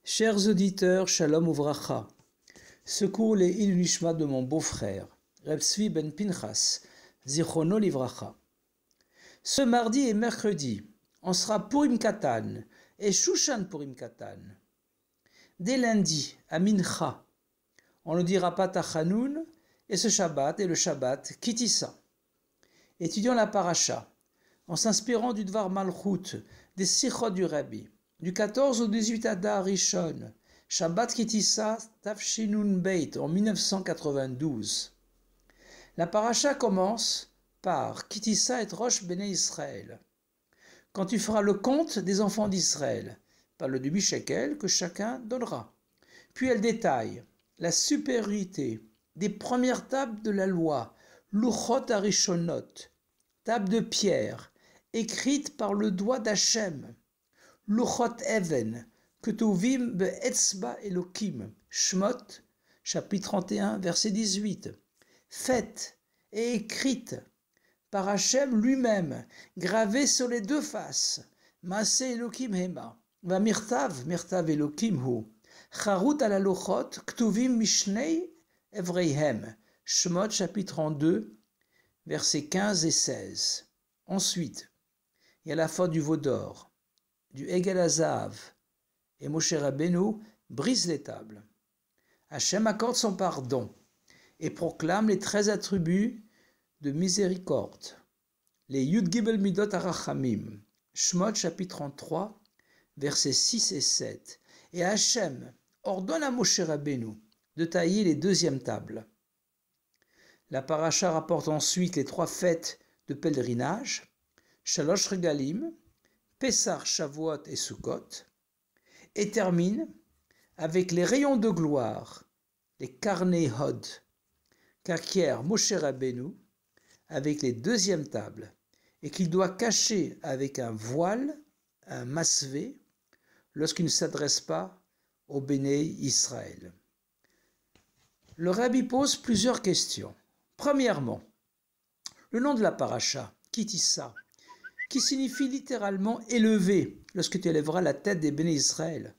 Chers auditeurs, Shalom Uvracha. Secours les Ilul Nishmat de mon beau-frère, Reb Tzvi ben Pinchas, Zichrono Livracha. Ce mardi et mercredi, on sera Purim Katan et Shushan Purim Katan. Dès lundi, à Mincha, on ne dira pas Tachanoun, et ce Shabbat est le Shabbat Kitissa. Étudions la paracha, en s'inspirant du Dvar Malchut, des Sichot du Rabbi, du 14 au 18 Adar Rishon, Shabbat Kitissa Tafshinun Beit en 1992. La paracha commence par Kitissa et Rosh Bnei Israël. Quand tu feras le compte des enfants d'Israël, par le demi-shekel que chacun donnera. Puis elle détaille la supériorité des premières tables de la loi, Luchot Arishonot, tables de pierre, écrites par le doigt d'Hachem, Luchot Even, Ketuvim be'etzba Elokim, Shmot, chapitre 31, verset 18, faites et écrites par Hachem lui-même, gravées sur les deux faces, Maaseh Elokim Hema, va mirtav Elokim hu, Charut ala luchot, Ktuvim mishnei evreihem, Shmot, chapitre 32, versets 15 et 16. Ensuite, il y a la faute du veau d'or, du Egel Hazav, et Moshe Rabbeinu brise les tables. Hachem accorde son pardon et proclame les 13 attributs de miséricorde. Les Yud Gimel Midot Arachamim, Shmot, chapitre 33, versets 6 et 7. Et Hachem ordonne à Moshe Rabbeinu de tailler les deuxièmes tables. La paracha rapporte ensuite les 3 fêtes de pèlerinage, Shalosh Regalim, Pessah, Shavuot et Sukkot, et termine avec les rayons de gloire, les Karnei Hod, qu'acquiert Moshe Rabbeinu avec les deuxièmes tables, et qu'il doit cacher avec un voile, un masvé, lorsqu'il ne s'adresse pas au Béné Israël. Le Rabbi pose plusieurs questions. Premièrement, le nom de la paracha, Kitissa, qui signifie littéralement élevé lorsque tu élèveras la tête des Béné Israël,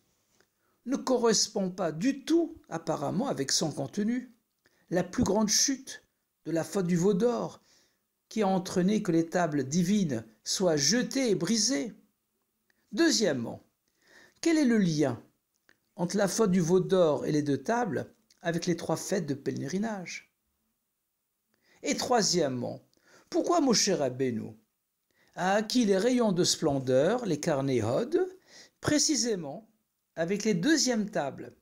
ne correspond pas du tout apparemment avec son contenu. La plus grande chute de la faute du veau d'or qui a entraîné que les tables divines soient jetées et brisées. Deuxièmement, quel est le lien entre la faute du veau d'or et les 2 tables avec les 3 fêtes de pèlerinage? Et troisièmement, pourquoi Moshe Rabbeinu a acquis les rayons de splendeur, les Karnei Hod, précisément avec les deuxièmes tables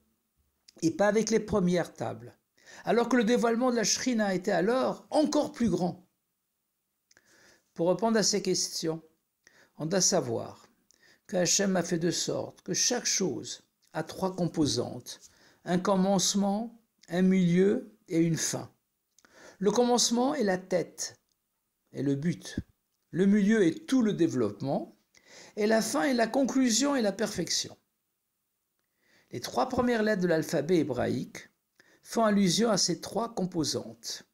et pas avec les premières tables, alors que le dévoilement de la Shrina était alors encore plus grand? Pour répondre à ces questions, on doit savoir que Hachem a fait de sorte que chaque chose a 3 composantes, un commencement, un milieu et une fin. Le commencement est la tête et le but. Le milieu est tout le développement et la fin est la conclusion et la perfection. Les 3 premières lettres de l'alphabet hébraïque font allusion à ces 3 composantes.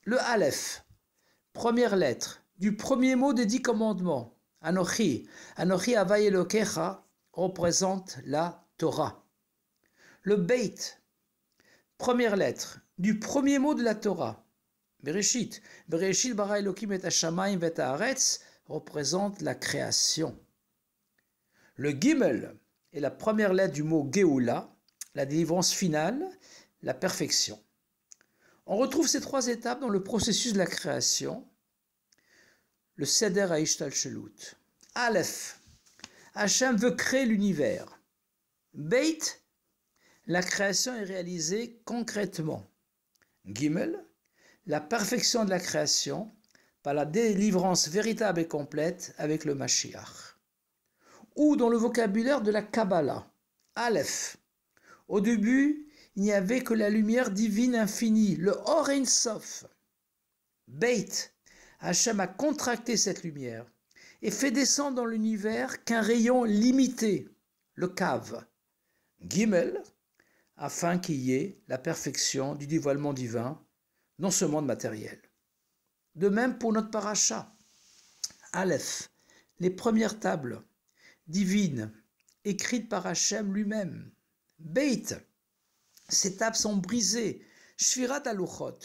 Le Aleph, première lettre du premier mot des 10 commandements, Anochi, Anochi Havai Elokecha, représente la Torah. Le Beit, première lettre du premier mot de la Torah, Bereshit, Bereshit bara Elokim et hashamayim vet haaretz, représente la création. Le Gimel est la première lettre du mot Geoula, la délivrance finale, la perfection. On retrouve ces 3 étapes dans le processus de la création, le Seder HaIshtalshelut. Aleph, Hachem veut créer l'univers. Beit, la création est réalisée concrètement. Gimel, la perfection de la création par la délivrance véritable et complète avec le Mashiach. Ou dans le vocabulaire de la Kabbalah, Aleph. Au début, il n'y avait que la lumière divine infinie, le Or Ein Sof. Beit, Hachem a contracté cette lumière et fait descendre dans l'univers qu'un rayon limité, le Kav. Gimel, afin qu'il y ait la perfection du dévoilement divin dans ce monde matériel. De même pour notre paracha, Aleph, les premières tables divines écrites par Hachem lui-même, Beit, ces tables sont brisées, Shvirat Aluchot,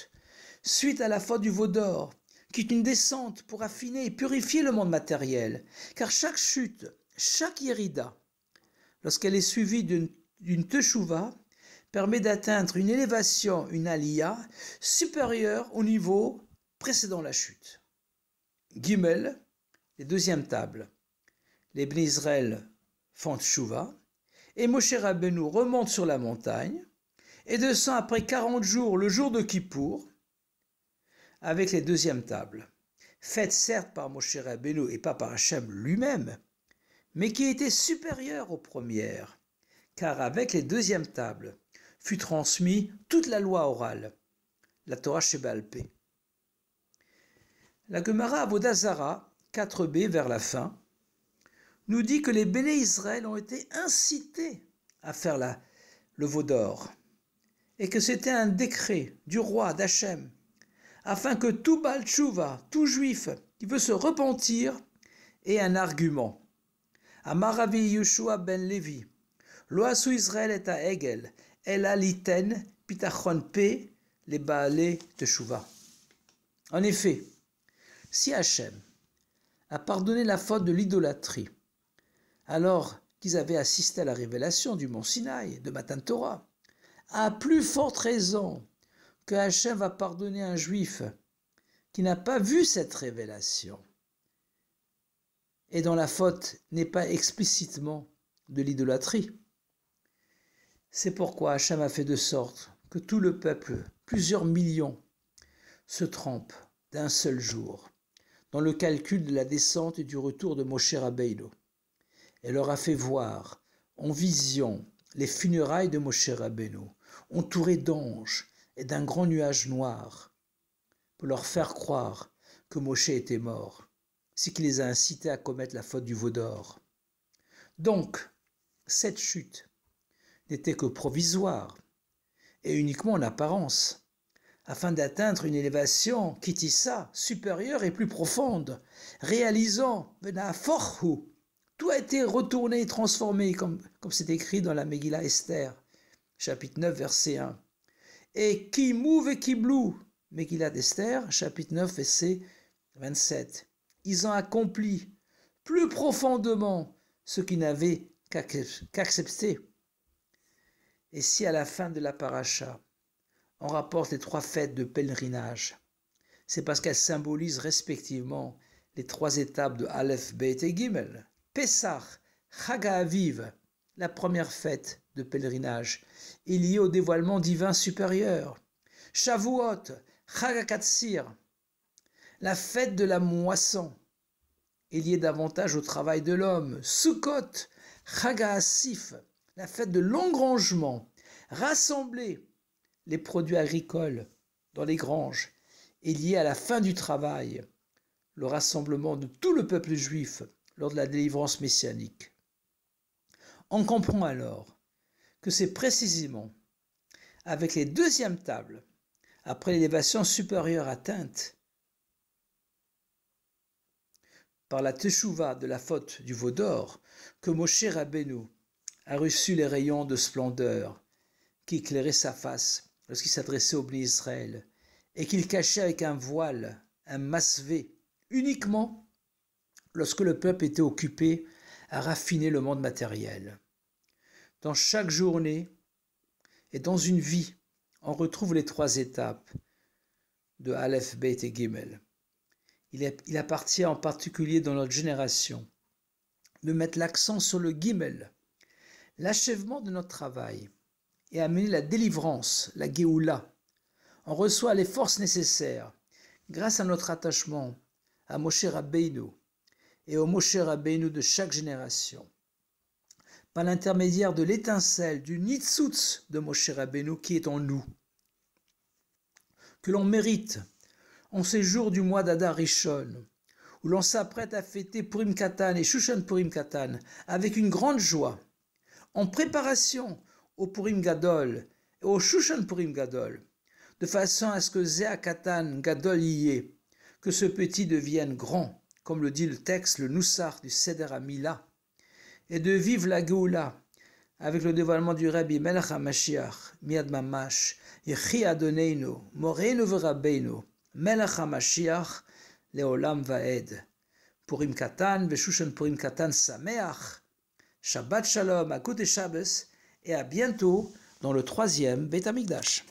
suite à la faute du veau d'or, qui est une descente pour affiner et purifier le monde matériel, car chaque chute, chaque Yerida, lorsqu'elle est suivie d'une Teshuvah, permet d'atteindre une élévation, une aliyah, supérieure au niveau précédant la chute. Gimel, les deuxièmes tables. Les Bnei Israël font Teshuvah, et Moshe Rabbeinu remonte sur la montagne, et descend après 40 jours, le jour de Kippour, avec les deuxièmes tables, faites certes par Moshe Rabbeinu et pas par Hachem lui-même, mais qui étaient supérieures aux premières, car avec les deuxièmes tables fut transmis toute la loi orale, la Torah Sheba'al Peh. La Gemara Avodah Zara 4b vers la fin nous dit que les Béné Israël ont été incités à faire le veau d'or et que c'était un décret du roi d'Hachem afin que tout Baal Tshuva, tout juif qui veut se repentir ait un argument. Amar Ravi Yeshua ben Levi, Lo asu Israël et a Egel, El aliten pitachon pe les Baalei Teshuva. En effet, si Hachem a pardonné la faute de l'idolâtrie, alors qu'ils avaient assisté à la révélation du mont Sinaï, de Matan Torah, à plus forte raison que Hachem va pardonner un juif qui n'a pas vu cette révélation et dont la faute n'est pas explicitement de l'idolâtrie. C'est pourquoi Hachem a fait de sorte que tout le peuple, plusieurs millions, se trempent d'un seul jour dans le calcul de la descente et du retour de Moshe Rabbeinu, et leur a fait voir en vision les funérailles de Moshe Rabbeinu, entourés d'anges et d'un grand nuage noir, pour leur faire croire que Moshe était mort, ce qui les a incités à commettre la faute du veau d'or. Donc, cette chute n'était que provisoire et uniquement en apparence, afin d'atteindre une élévation kitissa, supérieure et plus profonde, réalisant Venaforhu. Tout a été retourné et transformé, comme c'est écrit dans la Megillah Esther, chapitre 9, verset 1. Et Kimou ve Kiblou, Megillah d'Esther, chapitre 9, verset 27. Ils ont accompli plus profondément ce qu'ils n'avaient qu'accepté. Et si à la fin de la paracha, on rapporte les 3 fêtes de pèlerinage, c'est parce qu'elles symbolisent respectivement les 3 étapes de Aleph, Beit et Gimel. Pessah, Chag HaAviv, la première fête de pèlerinage, est liée au dévoilement divin supérieur. Shavuot, Chag HaKatsir, la fête de la moisson, est liée davantage au travail de l'homme. Sukkot, Chag HaAsif, la fête de l'engrangement, rassembler les produits agricoles dans les granges, est liée à la fin du travail, le rassemblement de tout le peuple juif lors de la délivrance messianique. On comprend alors que c'est précisément avec les deuxièmes tables, après l'élévation supérieure atteinte par la teshuva de la faute du veau d'or, que Moshe Rabbeinu a reçu les rayons de splendeur qui éclairaient sa face lorsqu'il s'adressait au Bnei Israël et qu'il cachait avec un voile, un masvé, uniquement lorsque le peuple était occupé à raffiner le monde matériel. Dans chaque journée et dans une vie, on retrouve les 3 étapes de Aleph, Beit et Gimel. Il appartient en particulier dans notre génération de mettre l'accent sur le Gimel, l'achèvement de notre travail, et amener la délivrance, la Géoula. On reçoit les forces nécessaires grâce à notre attachement à Moshe Rabbeinu et au Moshe Rabbeinu de chaque génération, par l'intermédiaire de l'étincelle, du Nitzutz de Moshe Rabbeinu qui est en nous, que l'on mérite en ces jours du mois d'Adar Rishon, où l'on s'apprête à fêter Purim Katan et Shushan Purim Katan avec une grande joie, en préparation au Purim Gadol et au Shushan Purim Gadol, de façon à ce que Zéa Katan Gadol y est, que ce petit devienne grand, comme le dit le texte, le Noussar du Seder Hamila, et de vivre la Géoula avec le dévoilement du Rabbi Melech HaMashiach, Miad Mamash, Yechi Adoneinu, Moreinu V'Rabbeinu, Melech HaMashiach, Leolam Vaed. Purim Katan, Veshushan Purim Katan Sameach, Shabbat Shalom, Akut Shabbos, et à bientôt dans le 3e Beit HaMikdash.